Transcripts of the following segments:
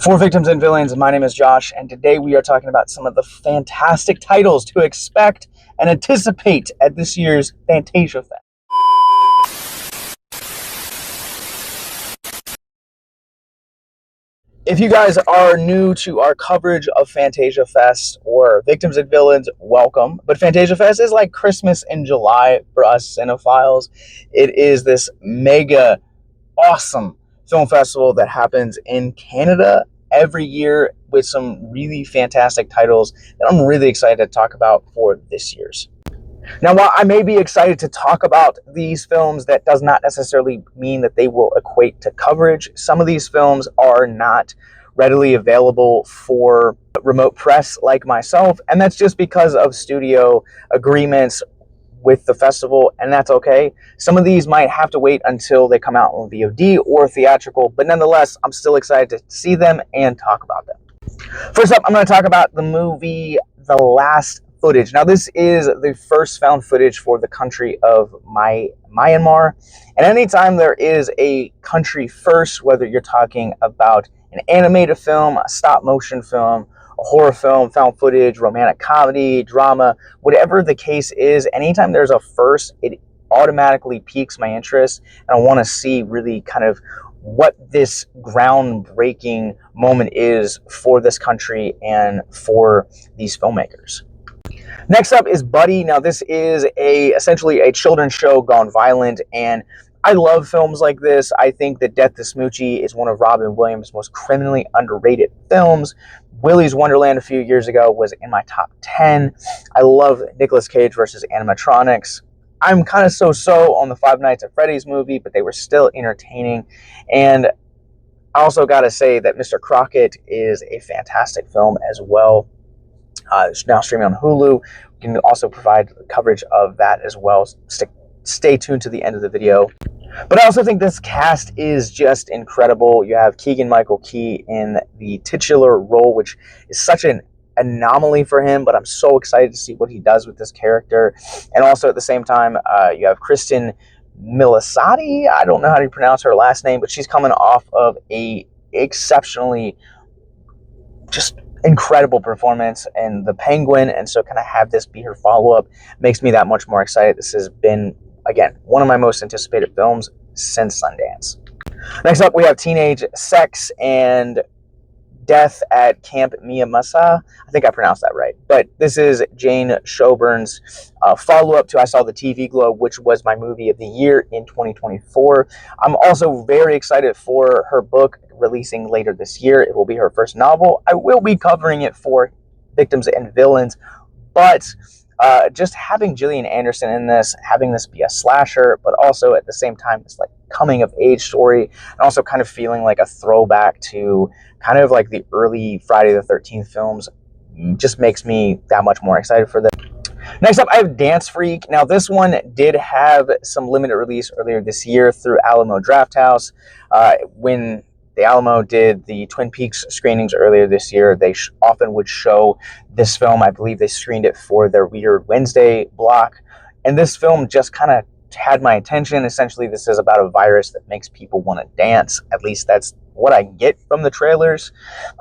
For Victims and Villains, my name is Josh, and today we are talking about some of the fantastic titles to expect and anticipate at this year's Fantasia Fest. If you guys are new to our coverage of Fantasia Fest or Victims and Villains, welcome. But Fantasia Fest is like Christmas in July for us cinephiles. It is this mega awesome film festival that happens in Canada every year with some really fantastic titles that I'm really excited to talk about for this year's. Now, while I may be excited to talk about these films, that does not necessarily mean that they will equate to coverage. Some of these films are not readily available for remote press like myself, and that's just because of studio agreements with the festival, and that's okay. Some of these might have to wait until they come out on VOD or theatrical, but nonetheless, I'm still excited to see them and talk about them. First up, I'm going to talk about the movie The Last Footage. Now, this is the first found footage for the country of Myanmar, and anytime there is a country first, whether you're talking about an animated film, a stop motion film, a horror film, found footage, romantic comedy, drama, whatever the case is, anytime there's a first, it automatically piques my interest, and I want to see really kind of what this groundbreaking moment is for this country and for these filmmakers. Next up is Buddy. Now, this is essentially a children's show gone violent, and I love films like this. I think that Death to Smoochie is one of Robin Williams' most criminally underrated films. Willy's Wonderland a few years ago was in my top 10. I love Nicolas Cage versus animatronics. I'm kind of so-so on the Five Nights at Freddy's movie, but they were still entertaining. And I also got to say that Mr. Crockett is a fantastic film as well. It's now streaming on Hulu. We can also provide coverage of that as well. Stay tuned to the end of the video. But I also think this cast is just incredible. You have Keegan-Michael Key in the titular role, which is such an anomaly for him, but I'm so excited to see what he does with this character. And also at the same time, you have Kristen Milioti. I don't know how to pronounce her last name, but she's coming off of a exceptionally just incredible performance in The Penguin, and so kind of have this be her follow-up makes me that much more excited. This has been, again, one of my most anticipated films since Sundance. Next up, we have Teenage Sex and Death at Camp Miyamasa. I think I pronounced that right. But this is Jane Shoburn's follow-up to I Saw the TV Globe, which was my movie of the year in 2024. I'm also very excited for her book releasing later this year. It will be her first novel. I will be covering it for Victims and Villains, but just having Gillian Anderson in this, having this be a slasher, but also at the same time, this like coming of age story, and also kind of feeling like a throwback to kind of like the early Friday the 13th films, just makes me that much more excited for this. Next up, I have Dance Freak. Now, this one did have some limited release earlier this year through Alamo Drafthouse. When the Alamo did the Twin Peaks screenings earlier this year, they often would show this film. I believe they screened it for their Weird Wednesday block. And this film just kind of had my attention. Essentially, this is about a virus that makes people want to dance. At least that's what I get from the trailers.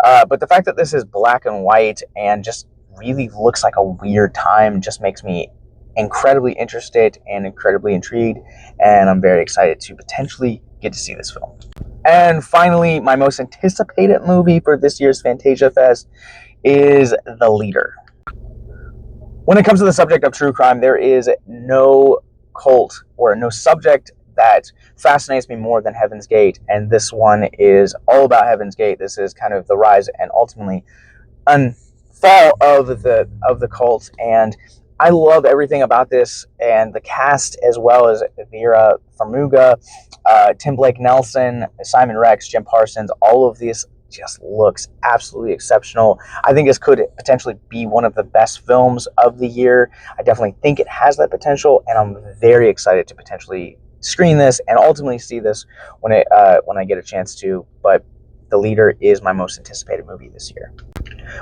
But the fact that this is black and white and just really looks like a weird time just makes me incredibly interested and incredibly intrigued. And I'm very excited to potentially get to see this film. And finally, my most anticipated movie for this year's Fantasia Fest is The Leader. When it comes to the subject of true crime, there is no cult or no subject that fascinates me more than Heaven's Gate, and this one is all about Heaven's Gate. This is kind of the rise and ultimately fall of the cult, and I love everything about this, and the cast as well as Vera Farmiga, Tim Blake Nelson, Simon Rex, Jim Parsons. All of this just looks absolutely exceptional. I think this could potentially be one of the best films of the year. I definitely think it has that potential, and I'm very excited to potentially screen this and ultimately see this when I get a chance to. But The Leader is my most anticipated movie this year.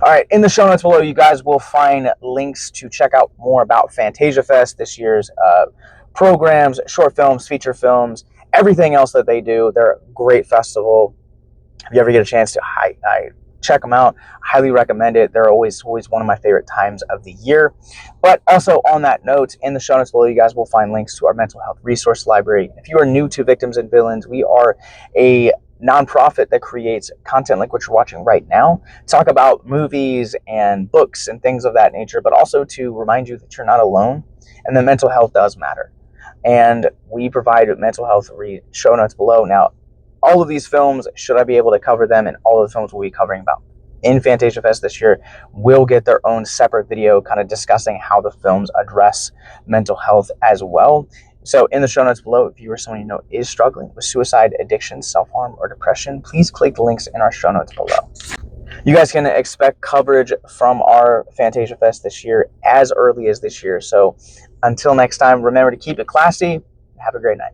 All right, in the show notes below, you guys will find links to check out more about Fantasia Fest, this year's programs, short films, feature films, everything else that they do. They're a great festival. if you ever get a chance to I check them out, highly recommend it. They're always one of my favorite times of the year. But also on that note, in the show notes below, you guys will find links to our mental health resource library. If you are new to Victims and Villains, we are a nonprofit that creates content like what you're watching right now, talk about movies and books and things of that nature, but also to remind you that you're not alone and that mental health does matter. And we provide mental health show notes below. Now, all of these films, should I be able to cover them, and all of the films we'll be covering about in Fantasia Fest this year will get their own separate video kind of discussing how the films address mental health as well. So in the show notes below, if you or someone you know is struggling with suicide, addiction, self-harm, or depression, please click the links in our show notes below. You guys can expect coverage from our Fantasia Fest this year as early as this year. So until next time, remember to keep it classy. Have a great night.